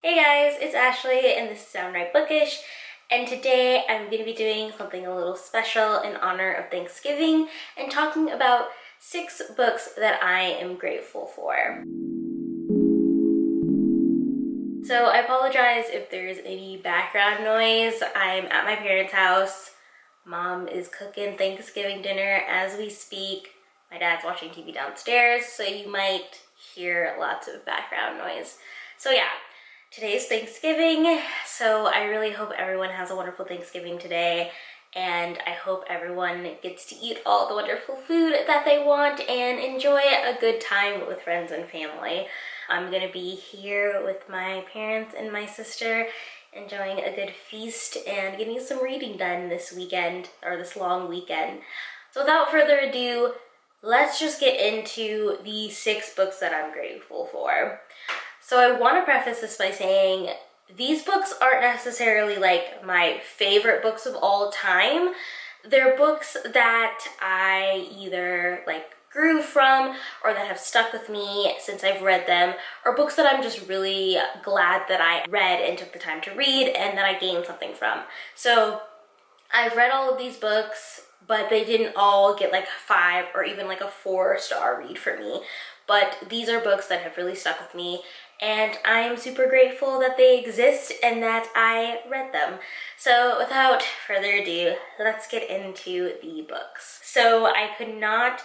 Hey guys, it's Ashley and this is Sound Right Bookish, and today I'm going to be doing something a little special in honor of Thanksgiving and talking about 6 books that I am grateful for. So I apologize if there's any background noise. I'm at my parents' house. Mom is cooking Thanksgiving dinner as we speak. My dad's watching TV downstairs, so you might hear lots of background noise. So yeah. Today's Thanksgiving, so I really hope everyone has a wonderful Thanksgiving today, and I hope everyone gets to eat all the wonderful food that they want and enjoy a good time with friends and family. I'm gonna be here with my parents and my sister, enjoying a good feast and getting some reading done this weekend, or this long weekend. So without further ado, let's just get into the 6 books that I'm grateful for. So I want to preface this by saying these books aren't necessarily like my favorite books of all time. They're books that I either like grew from or that have stuck with me since I've read them, or books that I'm just really glad that I read and took the time to read and that I gained something from. So I've read all of these books, but they didn't all get like 5 or even like a 4-star read for me. But these are books that have really stuck with me, and I'm super grateful that they exist and that I read them. So without further ado, let's get into the books. So I could not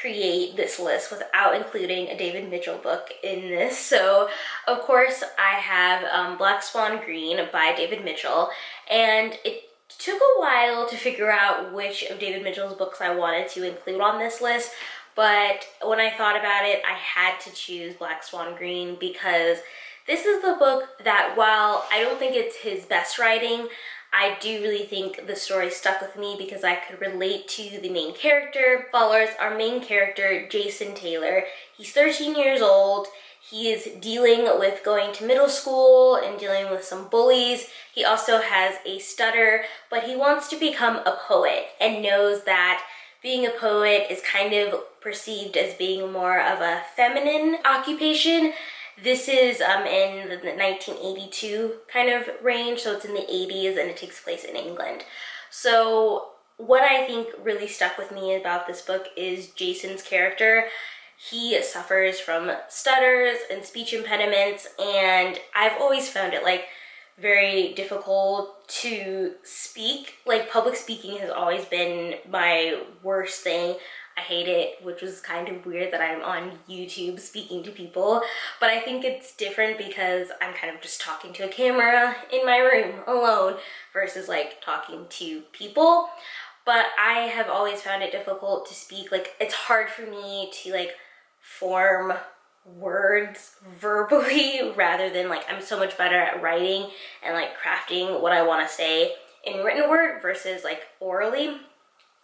create this list without including a David Mitchell book in this. So of course I have Black Swan Green by David Mitchell, and it took a while to figure out which of David Mitchell's books I wanted to include on this list. But when I thought about it, I had to choose Black Swan Green because this is the book that, while I don't think it's his best writing, I do really think the story stuck with me because I could relate to the main character. Follows our main character, Jason Taylor. He's 13 years old. He is dealing with going to middle school and dealing with some bullies. He also has a stutter, but he wants to become a poet and knows that being a poet is kind of perceived as being more of a feminine occupation. This is in the 1982 kind of range, so it's in the 80s and it takes place in England. So what I think really stuck with me about this book is Jason's character. He suffers from stutters and speech impediments, and I've always found it like very difficult to speak. Like, public speaking has always been my worst thing. I hate it, which was kind of weird that I'm on YouTube speaking to people, but I think it's different because I'm kind of just talking to a camera in my room alone versus like talking to people. But I have always found it difficult to speak. Like, it's hard for me to like form words verbally rather than like, I'm so much better at writing and like crafting what I want to say in written word versus like orally.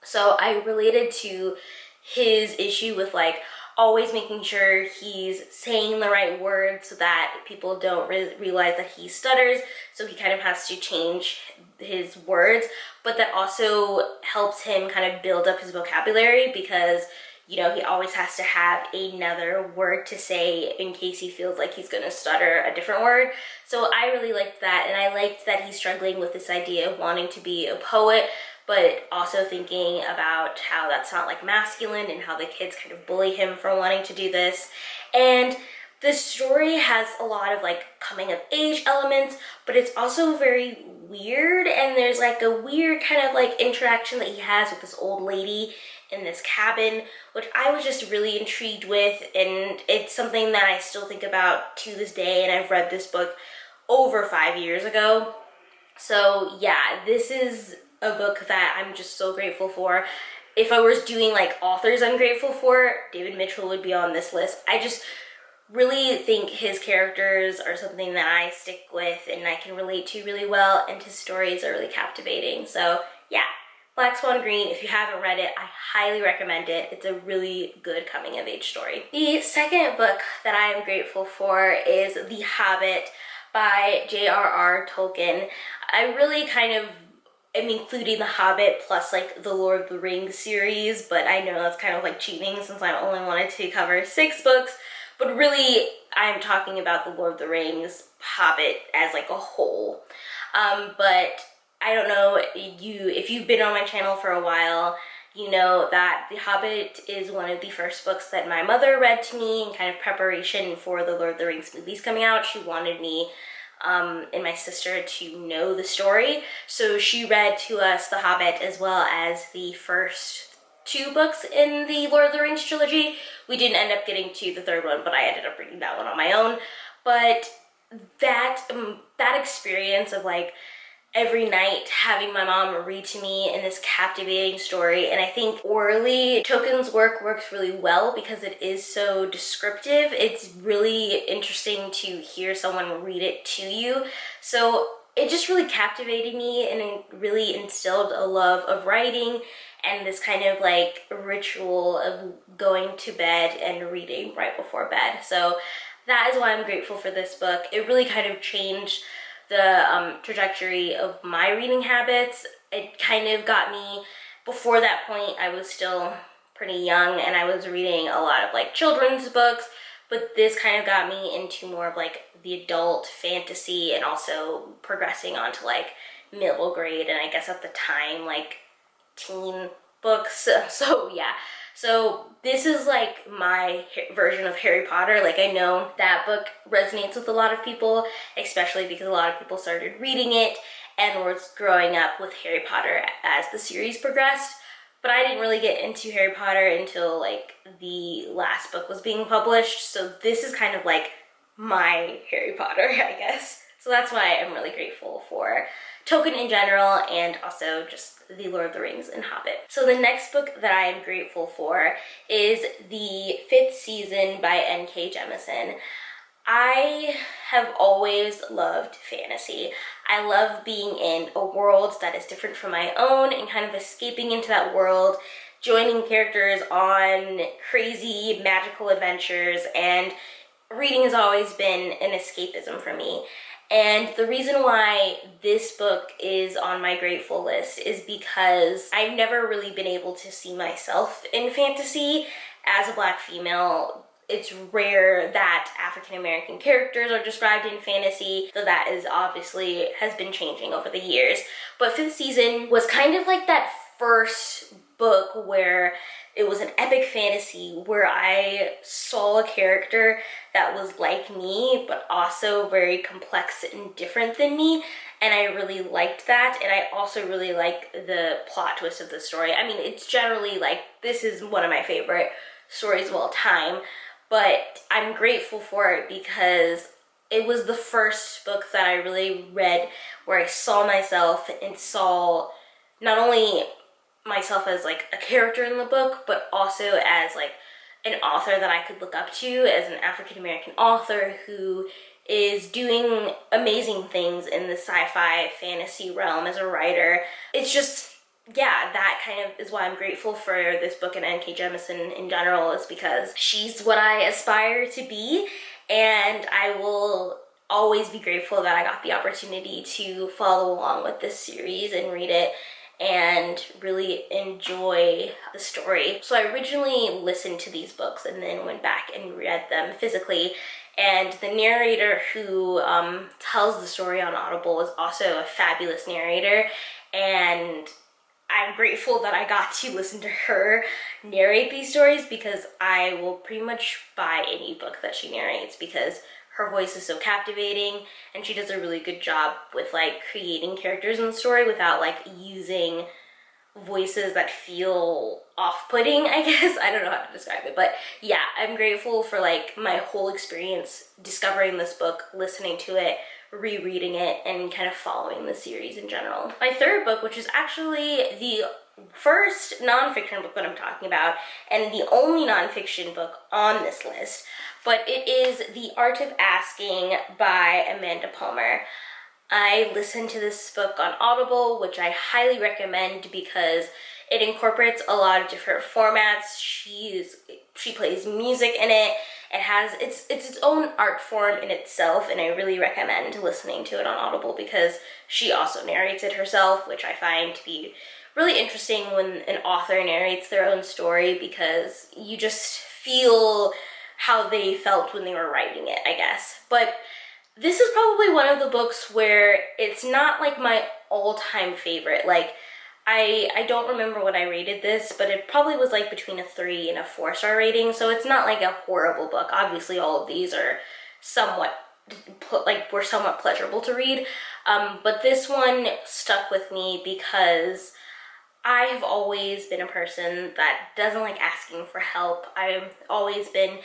So I related to his issue with like always making sure he's saying the right words so that people don't realize that he stutters, so he kind of has to change his words, but that also helps him kind of build up his vocabulary because, you know, he always has to have another word to say in case he feels like he's gonna stutter a different word. So I really liked that, and I liked that he's struggling with this idea of wanting to be a poet, but also thinking about how that's not like masculine and how the kids kind of bully him for wanting to do this. And the story has a lot of like coming of age elements, but it's also very weird, and there's like a weird kind of like interaction that he has with this old lady in this cabin, which I was just really intrigued with, and it's something that I still think about to this day, and I've read this book over 5 years ago. So yeah, this is a book that I'm just so grateful for. If I was doing like authors I'm grateful for, David Mitchell would be on this list. I just really think his characters are something that I stick with and I can relate to really well, and his stories are really captivating. So yeah, Black Swan Green, if you haven't read it, I highly recommend it. It's a really good coming of age story. The second book that I am grateful for is The Hobbit by J.R.R. Tolkien. I really kind of am including The Hobbit plus like the Lord of the Rings series, but I know that's kind of like cheating since I only wanted to cover 6 books. but really I'm talking about the Lord of the Rings, Hobbit as like a whole. But I don't know, if you've been on my channel for a while, you know that The Hobbit is one of the first books that my mother read to me in kind of preparation for the Lord of the Rings movies coming out. She wanted me and my sister to know the story, so she read to us The Hobbit as well as the first 2 books in the Lord of the Rings trilogy. We didn't end up getting to the 3rd one, but I ended up reading that one on my own. But that experience of like every night having my mom read to me in this captivating story, and I think orally Tolkien's work works really well because it is so descriptive. It's really interesting to hear someone read it to you. So it just really captivated me, and it really instilled a love of writing and this kind of like ritual of going to bed and reading right before bed. So that is why I'm grateful for this book. It really kind of changed the trajectory of my reading habits. It kind of got me, before that point I was still pretty young and I was reading a lot of like children's books, but this kind of got me into more of like the adult fantasy and also progressing on to like middle grade and I guess at the time like teen books. So yeah, so this is like my version of Harry Potter. Like I know that book resonates with a lot of people, especially because a lot of people started reading it and was growing up with Harry Potter as the series progressed. But I didn't really get into Harry Potter until like the last book was being published. So this is kind of like my Harry Potter, I guess. So that's why I'm really grateful for Tolkien in general and also just the Lord of the Rings and Hobbit. So the next book that I am grateful for is the 5th Season by N.K. Jemisin. I have always loved fantasy. I love being in a world that is different from my own and kind of escaping into that world, joining characters on crazy magical adventures, and reading has always been an escapism for me. And the reason why this book is on my grateful list is because I've never really been able to see myself in fantasy. As a Black female, it's rare that African American characters are described in fantasy, so that is obviously has been changing over the years. But 5th Season was kind of like that first book where it was an epic fantasy where I saw a character that was like me, but also very complex and different than me. And I really liked that. And I also really like the plot twist of the story. I mean, it's generally like, this is one of my favorite stories of all time, but I'm grateful for it because it was the first book that I really read where I saw myself and saw not only myself as like a character in the book, but also as like an author that I could look up to as an African American author who is doing amazing things in the sci-fi fantasy realm as a writer. It's just, yeah, that kind of is why I'm grateful for this book and N.K. Jemisin in general, is because she's what I aspire to be, and I will always be grateful that I got the opportunity to follow along with this series and read it and really enjoy the story. So I originally listened to these books and then went back and read them physically, and the narrator who tells the story on Audible is also a fabulous narrator, and I'm grateful that I got to listen to her narrate these stories because I will pretty much buy any book that she narrates because her voice is so captivating and she does a really good job with like creating characters in the story without like using voices that feel off-putting, I guess. I don't know how to describe it, but yeah, I'm grateful for like my whole experience discovering this book, listening to it, rereading it, and kind of following the series in general. My third book, which is actually the first nonfiction book that I'm talking about and the only nonfiction book on this list, but it is The Art of Asking by Amanda Palmer. I listened to this book on Audible, which I highly recommend because it incorporates a lot of different formats. She plays music in it. It has its own art form in itself, and I really recommend listening to it on Audible because she also narrates it herself, which I find to be really interesting when an author narrates their own story because you just feel how they felt when they were writing it, I guess. But this is probably one of the books where it's not like my all-time favorite. Like, I don't remember what I rated this, but it probably was like between a 3 and a 4-star rating, so it's not like a horrible book. Obviously, all of these are somewhat, were somewhat pleasurable to read, but this one stuck with me because I have always been a person that doesn't like asking for help. I've always been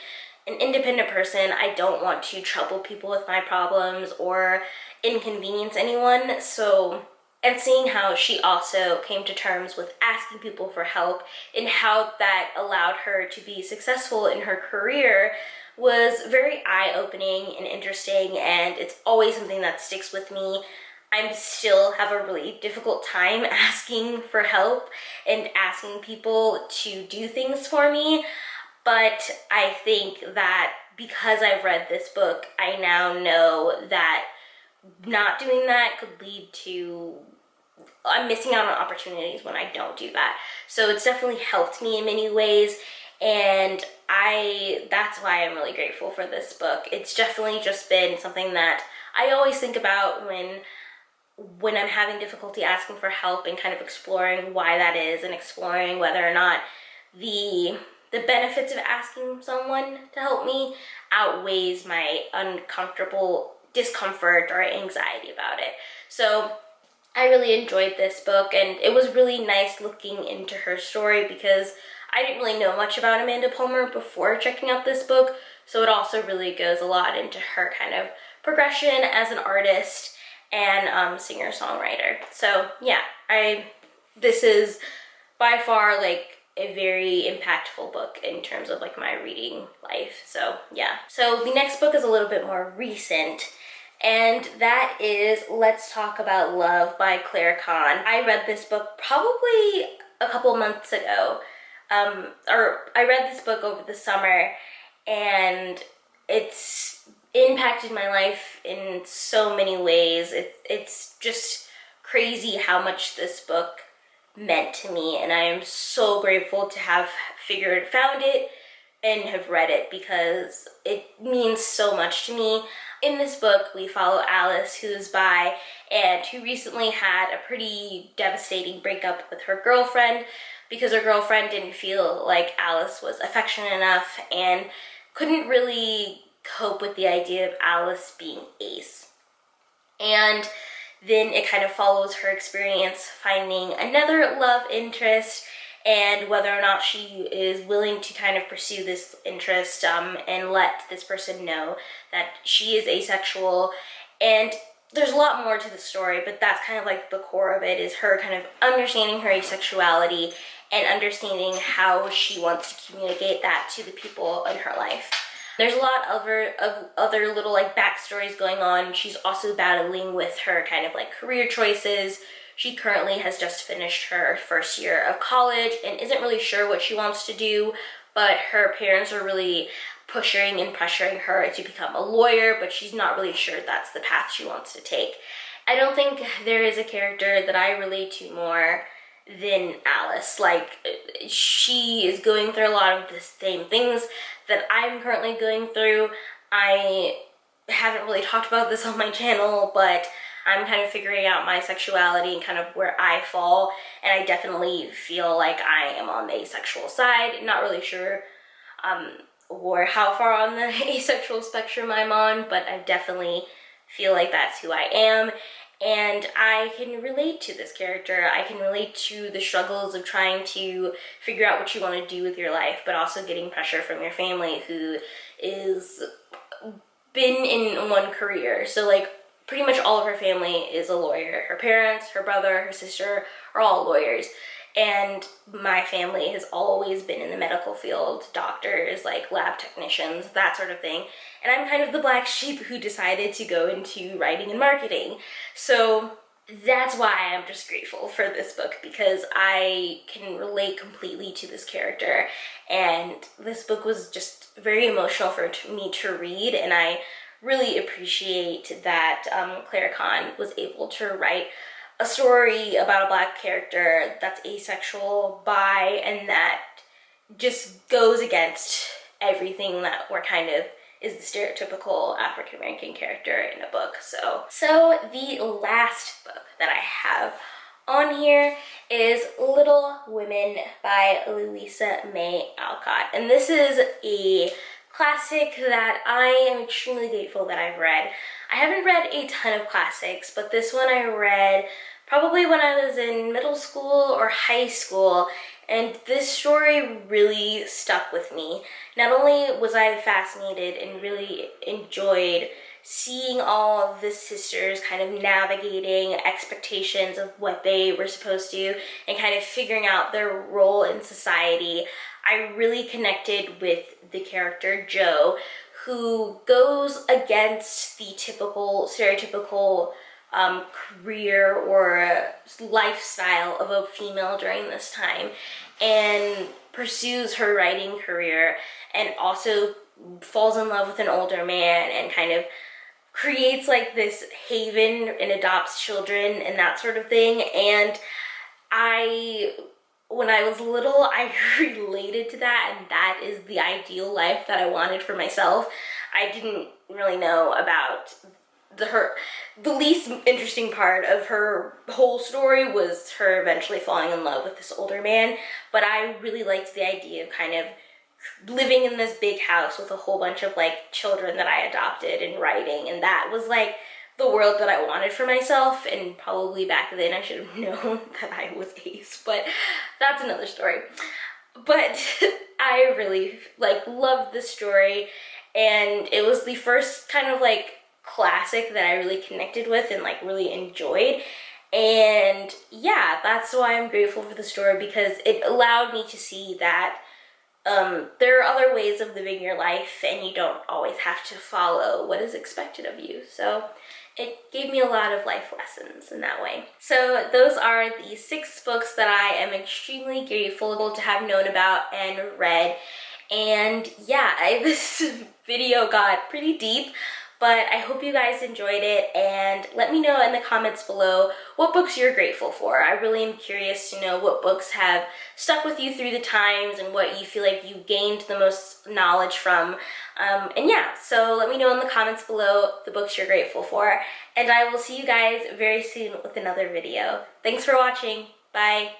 an independent person. I don't want to trouble people with my problems or inconvenience anyone. So, and seeing how she also came to terms with asking people for help and how that allowed her to be successful in her career was very eye-opening and interesting, and it's always something that sticks with me. I still have a really difficult time asking for help and asking people to do things for me. But I think that because I've read this book, I now know that not doing that could lead to, I'm missing out on opportunities when I don't do that. So it's definitely helped me in many ways, and that's why I'm really grateful for this book. It's definitely just been something that I always think about when I'm having difficulty asking for help, and kind of exploring why that is, and exploring whether or not the benefits of asking someone to help me outweighs my uncomfortable discomfort or anxiety about it. So I really enjoyed this book, and it was really nice looking into her story because I didn't really know much about Amanda Palmer before checking out this book, so it also really goes a lot into her kind of progression as an artist and singer-songwriter. So yeah, this is by far like a very impactful book in terms of like my reading life. So yeah. So the next book is a little bit more recent, and that is Let's Talk About Love by Claire Kahn. I read this book probably a couple months ago, or I read this book over the summer, and it's impacted my life in so many ways. It's just crazy how much this book meant to me, and I am so grateful to have found it and have read it because it means so much to me. In this book, we follow Alice, who's bi and who recently had a pretty devastating breakup with her girlfriend because her girlfriend didn't feel like Alice was affectionate enough and couldn't really cope with the idea of Alice being ace. And then it kind of follows her experience finding another love interest and whether or not she is willing to kind of pursue this interest and let this person know that she is asexual. And there's a lot more to the story, but that's kind of like the core of it, is her kind of understanding her asexuality and understanding how she wants to communicate that to the people in her life. There's a lot of other little like backstories going on. She's also battling with her kind of like career choices. She currently has just finished her first year of college and isn't really sure what she wants to do, but her parents are really pushing and pressuring her to become a lawyer, but she's not really sure that's the path she wants to take. I don't think there is a character that I relate to more than Alice. Like, she is going through a lot of the same things that I'm currently going through. I haven't really talked about this on my channel, but I'm kind of figuring out my sexuality and kind of where I fall, and I definitely feel like I am on the asexual side. Not really sure or how far on the asexual spectrum I'm on, but I definitely feel like that's who I am. And I can relate to this character. I can relate to the struggles of trying to figure out what you want to do with your life, but also getting pressure from your family who is been in one career. So like pretty much all of her family is a lawyer. Her parents, her brother, her sister are all lawyers. And my family has always been in the medical field, doctors, like lab technicians, that sort of thing. And I'm kind of the black sheep who decided to go into writing and marketing. So that's why I'm just grateful for this book, because I can relate completely to this character. And this book was just very emotional for me to read, and I really appreciate that Claire Kahn was able to write a story about a black character that's asexual, bi, and that just goes against everything that we're kind of is the stereotypical African-American character in a book. So the last book that I have on here is Little Women by Louisa May Alcott. And this is a classic that I am extremely grateful that I've read. I haven't read a ton of classics, but this one I read probably when I was in middle school or high school, and this story really stuck with me. Not only was I fascinated and really enjoyed seeing all of the sisters kind of navigating expectations of what they were supposed to and kind of figuring out their role in society, I really connected with the character Jo, who goes against the typical, stereotypical career or lifestyle of a female during this time, and pursues her writing career, and also falls in love with an older man and kind of creates like this haven and adopts children and that sort of thing. And when I was little, I related to that, and that is the ideal life that I wanted for myself. I didn't really know about the least interesting part of her whole story was her eventually falling in love with this older man, but I really liked the idea of kind of living in this big house with a whole bunch of like children that I adopted and writing, and that was like the world that I wanted for myself. And probably back then I should have known that I was ace, but that's another story. But I really like loved this story, and it was the first kind of like classic that I really connected with and like really enjoyed. And yeah, that's why I'm grateful for the story, because it allowed me to see that there are other ways of living your life, and you don't always have to follow what is expected of you. So it gave me a lot of life lessons in that way. So those are the 6 books that I am extremely grateful to have known about and read. And yeah, this video got pretty deep, but I hope you guys enjoyed it, and let me know in the comments below what books you're grateful for. I really am curious to know what books have stuck with you through the times and what you feel like you gained the most knowledge from. And yeah, so let me know in the comments below the books you're grateful for, and I will see you guys very soon with another video. Thanks for watching. Bye.